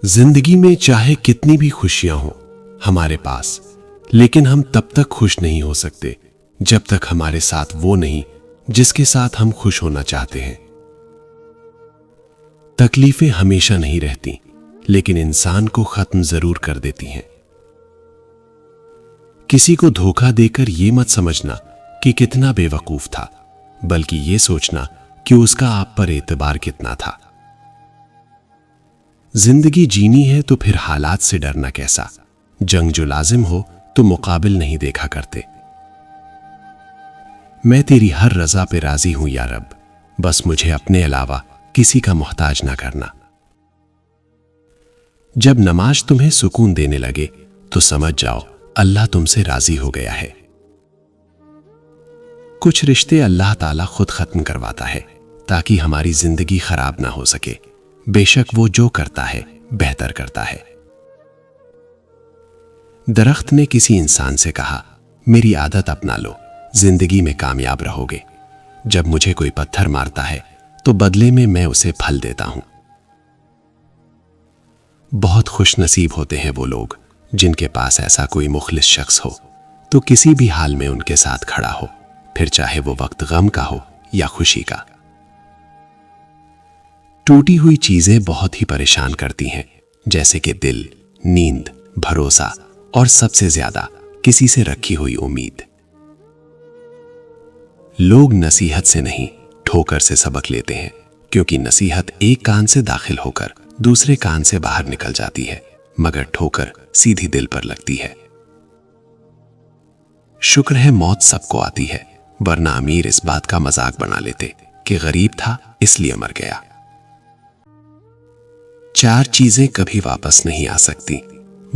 जिंदगी में चाहे कितनी भी खुशियां हों हमारे पास, लेकिन हम तब तक खुश नहीं हो सकते जब तक हमारे साथ वो नहीं जिसके साथ हम खुश होना चाहते हैं। तकलीफें हमेशा नहीं रहती, लेकिन इंसान को खत्म जरूर कर देती हैं। किसी को धोखा देकर यह मत समझना कि कितना बेवकूफ था, बल्कि यह सोचना कि उसका आप पर एतबार कितना था। जिंदगी जीनी है तो फिर हालात से डरना कैसा। जंग जो लाजिम हो तो मुकाबिल नहीं देखा करते। मैं तेरी हर रजा पे राजी हूं या रब, बस मुझे अपने अलावा किसी का मोहताज ना करना। जब नमाज तुम्हें सुकून देने लगे तो समझ जाओ अल्लाह तुमसे राजी हो गया है। कुछ रिश्ते अल्लाह ताला खुद खत्म करवाता है ताकि हमारी जिंदगी खराब ना हो सके। बेशक वो जो करता है बेहतर करता है। दरख्त ने किसी इंसान से कहा, मेरी आदत अपना लो, जिंदगी में कामयाब रहोगे। जब मुझे कोई पत्थर मारता है तो बदले में मैं उसे फल देता हूं। बहुत खुश नसीब होते हैं वो लोग जिनके पास ऐसा कोई मुखलिस शख्स हो तो किसी भी हाल में उनके साथ खड़ा हो, फिर चाहे वो वक्त गम का हो या खुशी का। टूटी हुई चीजें बहुत ही परेशान करती हैं, जैसे कि दिल, नींद, भरोसा और सबसे ज्यादा किसी से रखी हुई उम्मीद। लोग नसीहत से नहीं ठोकर से सबक लेते हैं, क्योंकि नसीहत एक कान से दाखिल होकर दूसरे कान से बाहर निकल जाती है, मगर ठोकर सीधी दिल पर लगती है। शुक्र है मौत सबको आती है, वरना अमीर इस बात का मजाक बना लेते कि गरीब था इसलिए मर गया। चार चीजें कभी वापस नहीं आ सकती: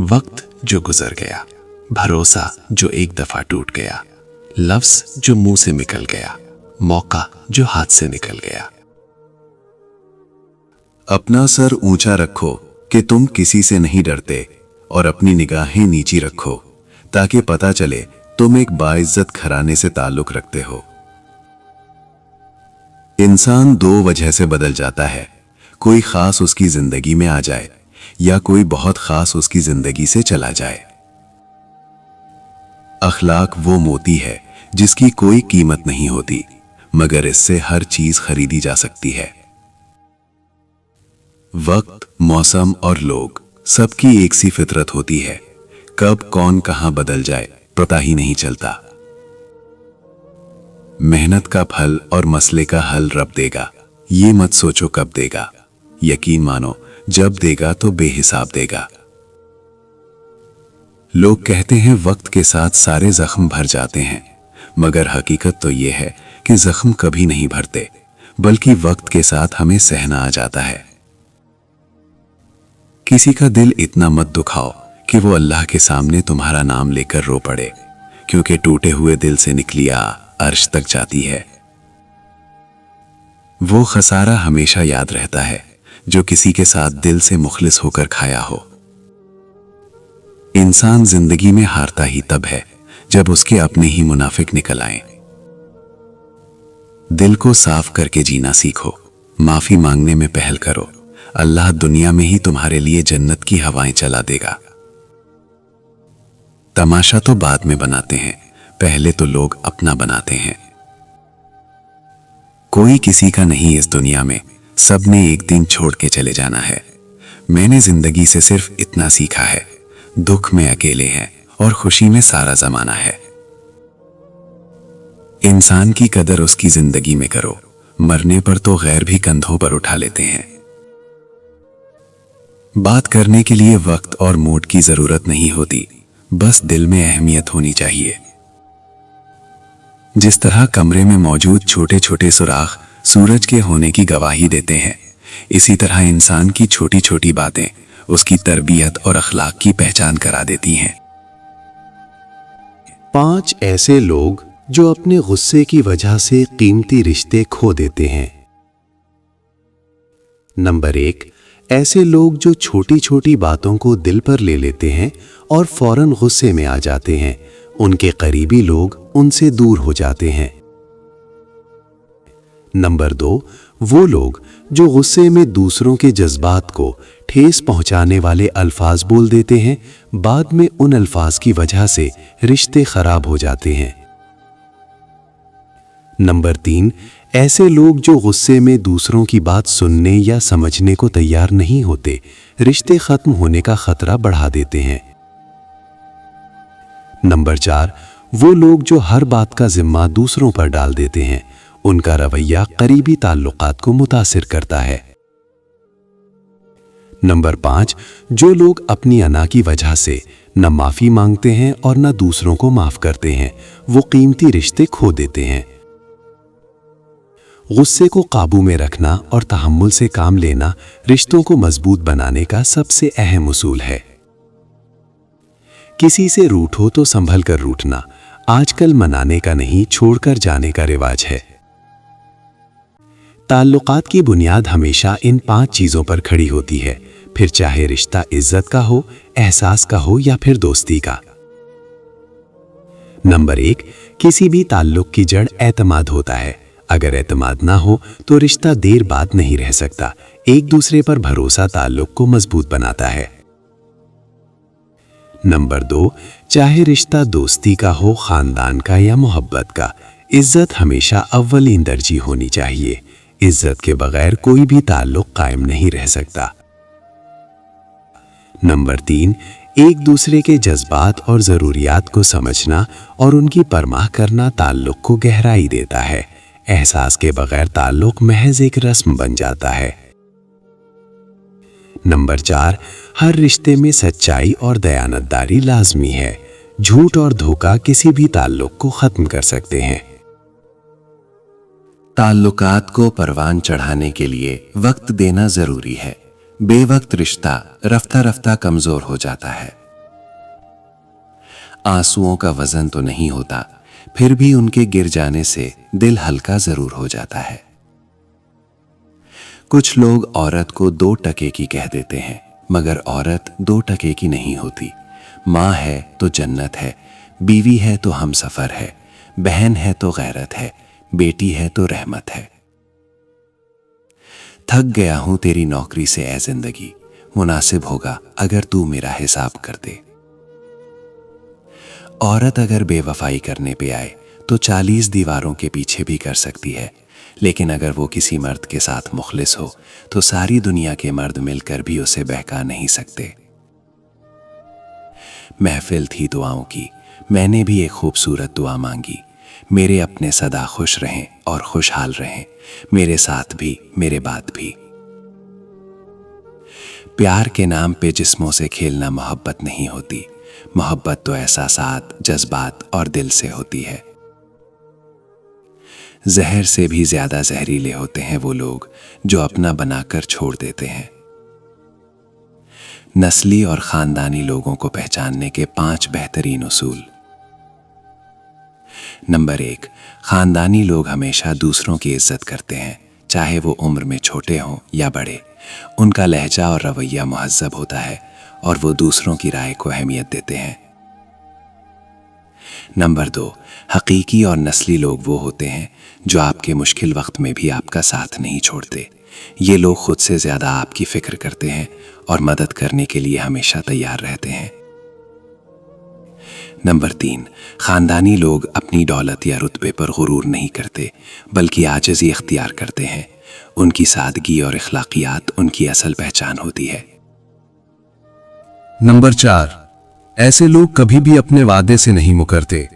वक्त जो गुजर गया, भरोसा जो एक दफा टूट गया, लफ्ज जो मुंह से निकल गया, मौका जो हाथ से निकल गया। अपना सर ऊंचा रखो कि तुम किसी से नहीं डरते, और अपनी निगाहें नीची रखो ताकि पता चले तुम एक बाइज्जत घराने से ताल्लुक रखते हो। इंसान दो वजह से बदल जाता है, कोई खास उसकी जिंदगी में आ जाए या कोई बहुत खास उसकी जिंदगी से चला जाए। अखलाक वो मोती है जिसकी कोई कीमत नहीं होती, मगर इससे हर चीज खरीदी जा सकती है। वक्त, मौसम और लोग सबकी एक सी फितरत होती है, कब कौन कहां बदल जाए पता ही नहीं चलता। मेहनत का फल और मसले का हल रब देगा, ये मत सोचो कब देगा, यकीन मानो जब देगा तो बेहिसाब देगा। लोग कहते हैं वक्त के साथ सारे जख्म भर जाते हैं, मगर हकीकत तो यह है कि जख्म कभी नहीं भरते, बल्कि वक्त के साथ हमें सहना आ जाता है। किसी का दिल इतना मत दुखाओ कि वो अल्लाह के सामने तुम्हारा नाम लेकर रो पड़े, क्योंकि टूटे हुए दिल से निकली आ अर्श तक जाती है। वो खसारा हमेशा याद रहता है जो किसी के साथ दिल से मुखलिस होकर खाया हो। इंसान जिंदगी में हारता ही तब है जब उसके अपने ही मुनाफिक निकल आए। दिल को साफ करके जीना सीखो, माफी मांगने में पहल करो, अल्लाह दुनिया में ही तुम्हारे लिए जन्नत की हवाएं चला देगा। तमाशा तो बाद में बनाते हैं, पहले तो लोग अपना बनाते हैं। कोई किसी का नहीं इस दुनिया में, सबने एक दिन छोड़ के चले जाना है। मैंने जिंदगी से सिर्फ इतना सीखा है, दुख में अकेले हैं और खुशी में सारा जमाना है। इंसान की कदर उसकी जिंदगी में करो, मरने पर तो गैर भी कंधों पर उठा लेते हैं। बात करने के लिए वक्त और मूड की जरूरत नहीं होती, बस दिल में अहमियत होनी चाहिए। जिस तरह कमरे में मौजूद छोटे छोटे सुराख सूरज के होने की गवाही देते हैं, इसी तरह इंसान की छोटी छोटी बातें उसकी तरबियत और अखलाक की पहचान करा देती हैं। 5 ऐसे लोग जो अपने गुस्से की वजह से कीमती रिश्ते खो देते हैं। नंबर 1, ऐसे लोग जो छोटी छोटी बातों को दिल पर ले लेते हैं और फौरन गुस्से में आ जाते हैं। उनके करीबी लोग उनसे दूर हो जाते हैं। नंबर 2, वो लोग जो गुस्से में दूसरों के जज्बात को ठेस पहुंचाने वाले अल्फाज बोल देते हैं, बाद में उन अल्फाज की वजह से रिश्ते खराब हो जाते हैं। नंबर 3, ऐसे लोग जो गुस्से में दूसरों की बात सुनने या समझने को तैयार नहीं होते, रिश्ते खत्म होने का खतरा बढ़ा देते हैं। नंबर 4, वो लोग जो हर बात का जिम्मा दूसरों पर डाल देते हैं, उनका रवैया करीबी ताल्लुकात को मुतासिर करता है। नंबर 5, जो लोग अपनी अना की वजह से न माफी मांगते हैं और न दूसरों को माफ करते हैं, वो कीमती रिश्ते खो देते हैं। गुस्से को काबू में रखना और तहम्मुल से काम लेना रिश्तों को मजबूत बनाने का सबसे अहम उसूल है। किसी से रूठो तो संभल कर रूठना आजकल मनाने का नहीं, छोड़कर जाने का रिवाज है। ताल्लुकात की बुनियाद हमेशा इन 5 चीजों पर खड़ी होती है, फिर चाहे रिश्ता इज्जत का हो, एहसास का हो या फिर दोस्ती का। नंबर 1, किसी भी ताल्लुक की जड़ एतमाद होता है। अगर एतमाद ना हो तो रिश्ता देर बाद नहीं रह सकता। एक दूसरे पर भरोसा ताल्लुक को मजबूत बनाता है। नंबर 2, चाहे रिश्ता दोस्ती का हो, खानदान का या मोहब्बत का, इज्जत हमेशा अव्वलीन दर्जी होनी चाहिए। इज्जत के बगैर कोई भी ताल्लुक कायम नहीं रह सकता। नंबर 3, एक दूसरे के जज्बात और ज़रूरियात को समझना और उनकी परवाह करना ताल्लुक को गहराई देता है। एहसास के बगैर ताल्लुक महज एक रस्म बन जाता है। नंबर 4, हर रिश्ते में सच्चाई और दयानतदारी लाजमी है। झूठ और धोखा किसी भी ताल्लुक को खत्म कर सकते हैं। ताल्लुकात को परवान चढ़ाने के लिए वक्त देना जरूरी है। बेवक्त रिश्ता रफ्ता रफ्ता कमजोर हो जाता है। आंसुओं का वजन तो नहीं होता, फिर भी उनके गिर जाने से दिल हल्का जरूर हो जाता है। कुछ लोग औरत को 2 टके की कह देते हैं, मगर औरत 2 टके की नहीं होती। माँ है तो जन्नत है, बीवी है तो हमसफर है, बहन है तो गैरत है, बेटी है तो रहमत है। थक गया हूं तेरी नौकरी से ए जिंदगी, मुनासिब होगा अगर तू मेरा हिसाब कर दे। औरत अगर बेवफाई करने पे आए तो 40 दीवारों के पीछे भी कर सकती है, लेकिन अगर वो किसी मर्द के साथ मुखलिस हो तो सारी दुनिया के मर्द मिलकर भी उसे बहका नहीं सकते। महफिल थी दुआओं की, मैंने भी एक खूबसूरत दुआ मांगी। मेरे अपने सदा खुश रहें और खुशहाल रहें, मेरे साथ भी मेरे बाद भी। प्यार के नाम पे जिस्मों से खेलना मोहब्बत नहीं होती। मोहब्बत तो एहसासात, जज्बात और दिल से होती है। जहर से भी ज्यादा जहरीले होते हैं वो लोग जो अपना बनाकर छोड़ देते हैं। नस्ली और खानदानी लोगों को पहचानने के 5 बेहतरीन उसूल। नंबर 1, खानदानी लोग हमेशा दूसरों की इज्जत करते हैं, चाहे वो उम्र में छोटे हों या बड़े। उनका लहजा और रवैया मुहज्जब होता है और वो दूसरों की राय को अहमियत देते हैं। नंबर 2, हकीकी और नस्ली लोग वो होते हैं जो आपके मुश्किल वक्त में भी आपका साथ नहीं छोड़ते। ये लोग खुद से ज्यादा आपकी फिक्र करते हैं और मदद करने के लिए हमेशा तैयार रहते हैं। नंबर 3, खानदानी लोग अपनी दौलत या रुतबे पर गुरूर नहीं करते, बल्कि आजिज़ी इख्तियार करते हैं। उनकी सादगी और इखलाकियात उनकी असल पहचान होती है। नंबर 4, ऐसे लोग कभी भी अपने वादे से नहीं मुकरते।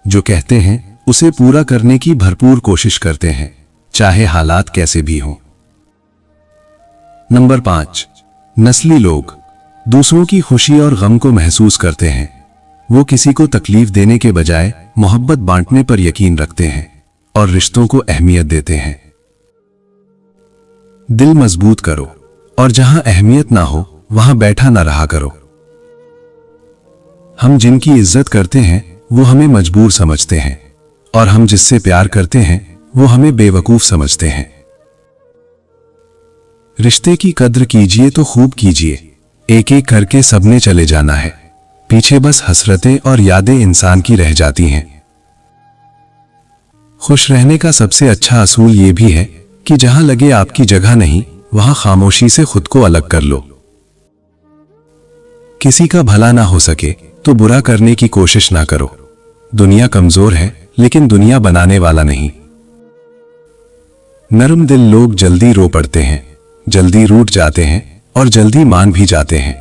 जो कहते हैं उसे पूरा करने की भरपूर कोशिश करते हैं, चाहे हालात कैसे भी हों। नंबर 5, नस्ली लोग दूसरों की खुशी और गम को महसूस करते हैं। वो किसी को तकलीफ देने के बजाय मोहब्बत बांटने पर यकीन रखते हैं और रिश्तों को अहमियत देते हैं। दिल मजबूत करो और जहां अहमियत ना हो वहां बैठा ना रहा करो। हम जिनकी इज्जत करते हैं वो हमें मजबूर समझते हैं और हम जिससे प्यार करते हैं वो हमें बेवकूफ समझते हैं। रिश्ते की कद्र कीजिए तो खूब कीजिए, एक एक करके सबने चले जाना है, पीछे बस हसरतें और यादें इंसान की रह जाती हैं। खुश रहने का सबसे अच्छा असूल ये भी है कि जहां लगे आपकी जगह नहीं, वहां खामोशी से खुद को अलग कर लो। किसी का भला ना हो सके तो बुरा करने की कोशिश ना करो। दुनिया कमजोर है लेकिन दुनिया बनाने वाला नहीं। नरम दिल लोग जल्दी रो पड़ते हैं, जल्दी रूठ जाते हैं और जल्दी मान भी जाते हैं।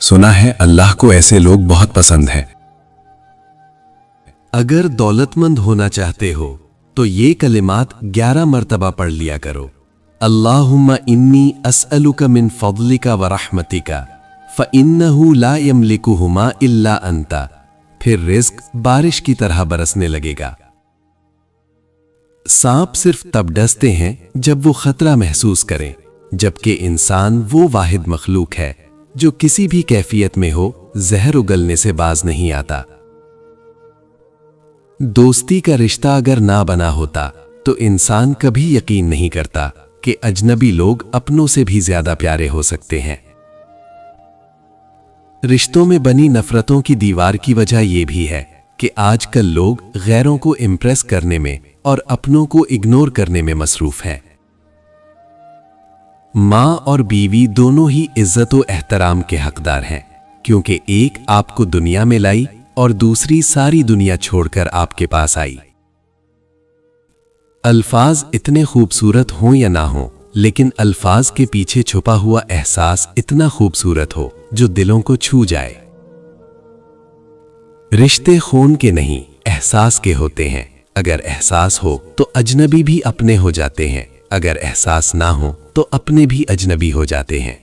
सुना है अल्लाह को ऐसे लोग बहुत पसंद है। अगर दौलतमंद होना चाहते हो तो ये कलिमात 11 मर्तबा पढ़ लिया करो। अल्लाहुम्मा इन्नी अस्अलुका मिन फضलिका व रहमतिका फ़इन्नहु ला यमलिकुहुमा इल्ला अंता। फिर रिज़्क बारिश की तरह बरसने लगेगा। सांप सिर्फ तब डसते हैं जब वो खतरा महसूस करें, जबकि इंसान वो वाहिद मखलूक है जो किसी भी कैफियत में हो जहर उगलने से बाज नहीं आता। दोस्ती का रिश्ता अगर ना बना होता तो इंसान कभी यकीन नहीं करता कि अजनबी लोग अपनों से भी ज्यादा प्यारे हो सकते हैं। रिश्तों में बनी नफरतों की दीवार की वजह यह भी है कि आजकल लोग गैरों को इम्प्रेस करने में और अपनों को इग्नोर करने में मसरूफ हैं। मां और बीवी दोनों ही इज्जत व एहतराम के हकदार हैं, क्योंकि एक आपको दुनिया में लाई और दूसरी सारी दुनिया छोड़कर आपके पास आई। अल्फाज इतने खूबसूरत हों या ना हों, लेकिन अल्फाज के पीछे छुपा हुआ एहसास इतना खूबसूरत हो जो दिलों को छू जाए। रिश्ते खून के नहीं एहसास के होते हैं। अगर एहसास हो तो अजनबी भी अपने हो जाते हैं, अगर एहसास ना हो तो अपने भी अजनबी हो जाते हैं।